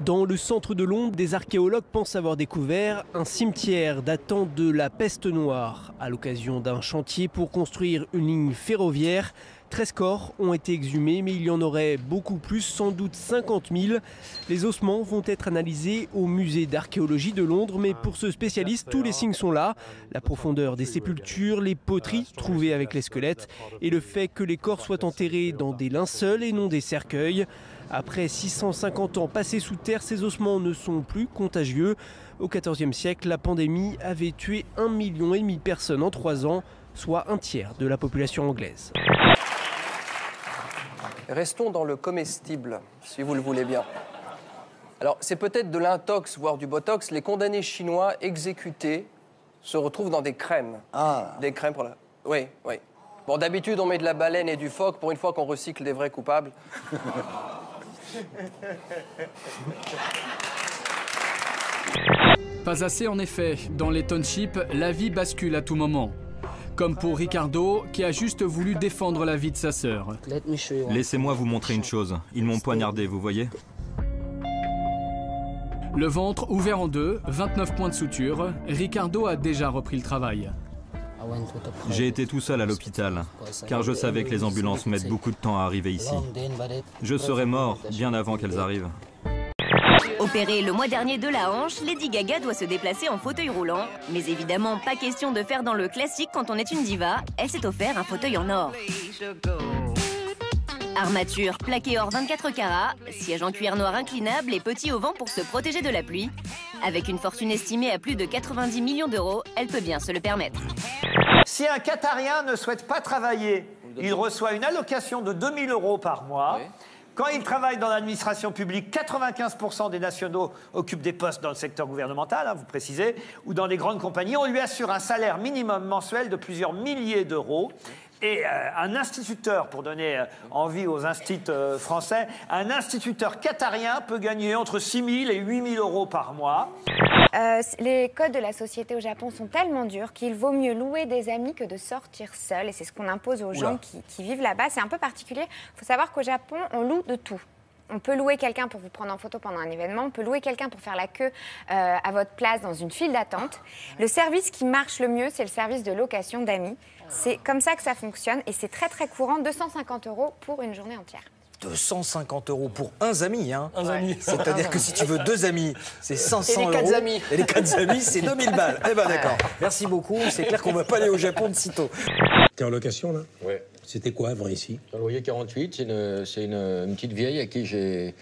Dans le centre de Londres, des archéologues pensent avoir découvert un cimetière datant de la peste noire. À l'occasion d'un chantier pour construire une ligne ferroviaire, 13 corps ont été exhumés, mais il y en aurait beaucoup plus, sans doute 50 000. Les ossements vont être analysés au musée d'archéologie de Londres, mais pour ce spécialiste, tous les signes sont là. La profondeur des sépultures, les poteries trouvées avec les squelettes et le fait que les corps soient enterrés dans des linceuls et non des cercueils. Après 650 ans passés sous terre, ces ossements ne sont plus contagieux. Au XIVe siècle, la pandémie avait tué 1,5 million de personnes en 3 ans, soit un tiers de la population anglaise. Restons dans le comestible, si vous le voulez bien. Alors, c'est peut-être de l'intox, voire du botox. Les condamnés chinois exécutés se retrouvent dans des crèmes. Ah. Des crèmes pour la... Oui, oui. Bon, d'habitude, on met de la baleine et du phoque pour une fois qu'on recycle des vrais coupables. Pas assez en effet. Dans les townships, la vie bascule à tout moment. Comme pour Ricardo, qui a juste voulu défendre la vie de sa sœur. Laissez-moi vous montrer une chose. Ils m'ont poignardé, vous voyez? Le ventre ouvert en deux, 29 points de suture, Ricardo a déjà repris le travail. J'ai été tout seul à l'hôpital, car je savais que les ambulances mettent beaucoup de temps à arriver ici. Je serais mort bien avant qu'elles arrivent. Opérée le mois dernier de la hanche, Lady Gaga doit se déplacer en fauteuil roulant. Mais évidemment, pas question de faire dans le classique quand on est une diva. Elle s'est offert un fauteuil en or. Armature plaqué or 24 carats, siège en cuir noir inclinable et petit au vent pour se protéger de la pluie. Avec une fortune estimée à plus de 90 millions d'euros, elle peut bien se le permettre. Si un Qatarien ne souhaite pas travailler, il reçoit une allocation de 2 000 € par mois. Oui. Quand il travaille dans l'administration publique, 95% des nationaux occupent des postes dans le secteur gouvernemental, hein, vous précisez, ou dans les grandes compagnies. On lui assure un salaire minimum mensuel de plusieurs milliers d'euros. Et un instituteur, pour donner envie aux instituts français, un instituteur qatarien peut gagner entre 6 000 et 8 000 € par mois. Les codes de la société au Japon sont tellement durs qu'il vaut mieux louer des amis que de sortir seul. Et c'est ce qu'on impose aux gens qui vivent là-bas. C'est un peu particulier. Il faut savoir qu'au Japon, on loue de tout. On peut louer quelqu'un pour vous prendre en photo pendant un événement. On peut louer quelqu'un pour faire la queue à votre place dans une file d'attente. Le service qui marche le mieux, c'est le service de location d'amis. C'est comme ça que ça fonctionne et c'est très très courant. 250 € pour une journée entière. 250 € pour un ami, hein. Un ami. C'est-à-dire que si tu veux 2 amis, c'est 500 €. Et les 4 amis. Et les 4 amis, c'est 2000 balles. Eh ben d'accord. Merci beaucoup. C'est clair qu'on ne va pas aller au Japon de sitôt. T'es en location, là? Ouais. C'était quoi avant ici? Dans le loyer 48, c'est une petite vieille à qui j'ai...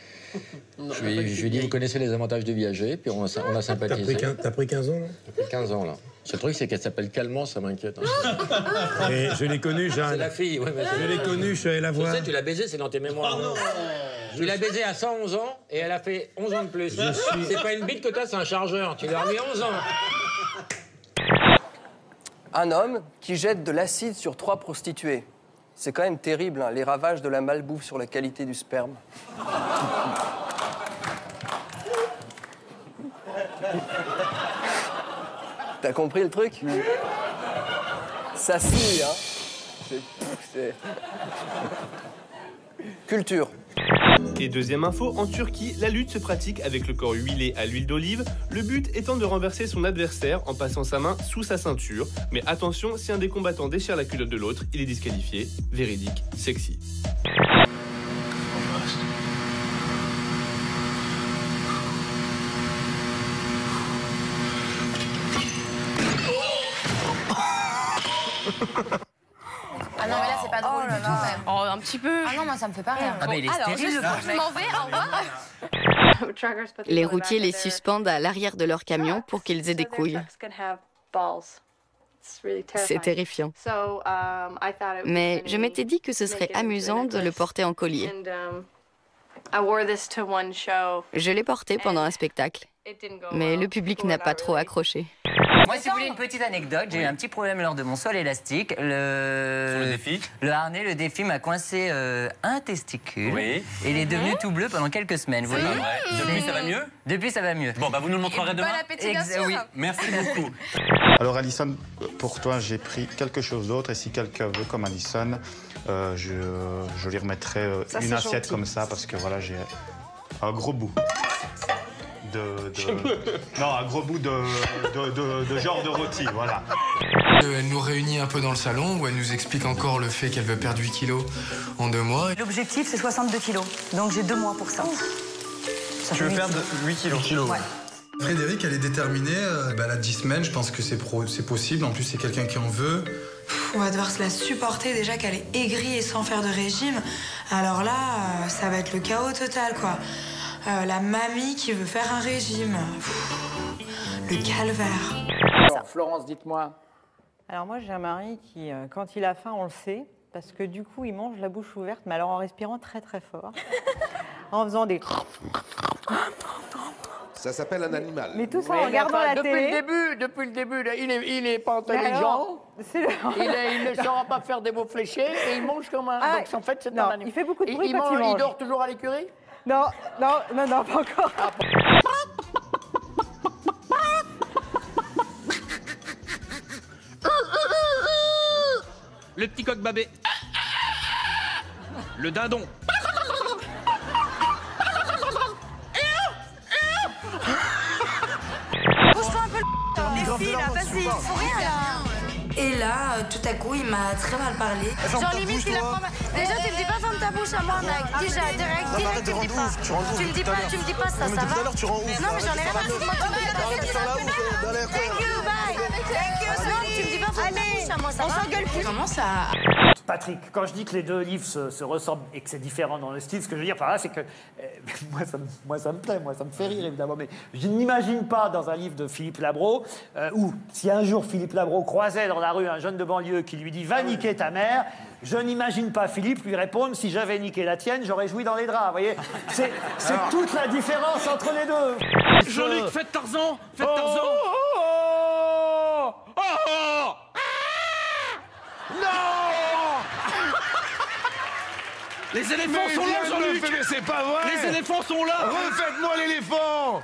Je lui ai dit, vous connaissez les avantages de viager, puis on a sympathisé. T'as pris 15 ans, là? J'ai pris 15 ans, là. Le truc, c'est qu'elle s'appelle Calmant, ça m'inquiète. Hein. Et je l'ai connue, Jeanne. C'est la fille, ouais. Je l'ai connue, je suis allé la voir. Tu sais, tu l'as baisée, c'est dans tes mémoires. Oh, non. Tu l'as baisée à 111 ans, et elle a fait 11 ans de plus. C'est pas une bite que t'as, c'est un chargeur. Tu lui as remis 11 ans. Un homme qui jette de l'acide sur 3 prostituées. C'est quand même terrible, hein, les ravages de la malbouffe sur la qualité du sperme. T'as compris le truc? Ça signe, hein. C'est... Culture. Et deuxième info, en Turquie, la lutte se pratique avec le corps huilé à l'huile d'olive, le but étant de renverser son adversaire en passant sa main sous sa ceinture. Mais attention, si un des combattants déchire la culotte de l'autre, il est disqualifié. Véridique, sexy. Ah non, mais là, c'est pas drôle du tout, même. Oh, un petit peu. Ah non, moi, ça me fait pas rire. Ah, mais il est stérile, je m'en vais, au revoir. Les routiers les suspendent à l'arrière de leur camion pour qu'ils aient des couilles. C'est terrifiant. Mais je m'étais dit que ce serait amusant de le porter en collier. Je l'ai porté pendant un spectacle, mais le public n'a pas trop accroché. Moi, si vous voulez une petite anecdote, j'ai eu un petit problème lors de mon sol élastique. Le harnais, le défi m'a coincé un testicule. Oui. Et il est devenu tout bleu pendant quelques semaines. Vous voyez. Depuis, ça va mieux? Depuis, ça va mieux. Bon, bah vous nous le montrerez demain. Bon appétit, bien sûr. Oui. Merci beaucoup. Alors, Alison, pour toi, j'ai pris quelque chose d'autre. Et si quelqu'un veut comme Alison, je lui remettrai une assiette comme ça parce que voilà, j'ai un gros bout. Non, un gros bout de genre de rôti, voilà. Elle nous réunit un peu dans le salon où elle nous explique encore le fait qu'elle veut perdre 8 kilos en 2 mois. L'objectif, c'est 62 kilos. Donc j'ai 2 mois pour ça. Tu veux perdre 8 kilos. Ouais. Frédéric, elle est déterminée. Elle a 10 semaines, je pense que c'est possible. En plus, c'est quelqu'un qui en veut. On va devoir se la supporter déjà qu'elle est aigrie et sans faire de régime. Alors là, ça va être le chaos total, quoi. La mamie qui veut faire un régime. Le calvaire. Alors, Florence, dites-moi. Alors moi, j'ai un mari qui, quand il a faim, on le sait, parce que du coup, il mange la bouche ouverte, mais alors en respirant très très fort, en faisant des... Ça s'appelle un animal. Mais tout ça en regardant la télé. Depuis le début, là, il est pas intelligent. Il ne saura pas faire des mots fléchés et il mange comme un... Ah, donc en fait, c'est non, un animal. il fait beaucoup de bruit quand il mange. Il dort toujours à l'écurie? Non, pas encore. Le petit coq babé. Le dindon. Pousse-toi un peu le filles, là, vas-y, faut rien, là. Et là, tout à coup, il m'a très mal parlé. Genre limite, il apprend... Déjà, tu me dis pas ferme ta bouche à moi, mec. Déjà, direct, tu me dis pas. Tu me dis pas ça, ça va? Tout à l'heure, tu rends ouf. Non, mais j'en ai rien à foutre. Thank you, bye. Thank you, non, tu me dis pas ferme ta bouche à moi, ça va? On s'engueule plus. Comment ça? Patrick, quand je dis que les deux livres se ressemblent et que c'est différent dans le style, ce que je veux dire par là, c'est que moi, ça me plaît, moi, ça me fait rire, évidemment, mais je n'imagine pas dans un livre de Philippe Labro, où si un jour Philippe Labro croisait dans la rue un jeune de banlieue qui lui dit « Va niquer ta mère », je n'imagine pas Philippe lui répondre « Si j'avais niqué la tienne, j'aurais joui dans les draps ». Vous voyez, c'est toute la différence entre les deux. Jean-Luc, faites Tarzan. Faites Tarzan. Non! Les éléphants sont là, Jean-Luc. Mais c'est pas vrai! Les éléphants sont là. Refaites-moi l'éléphant!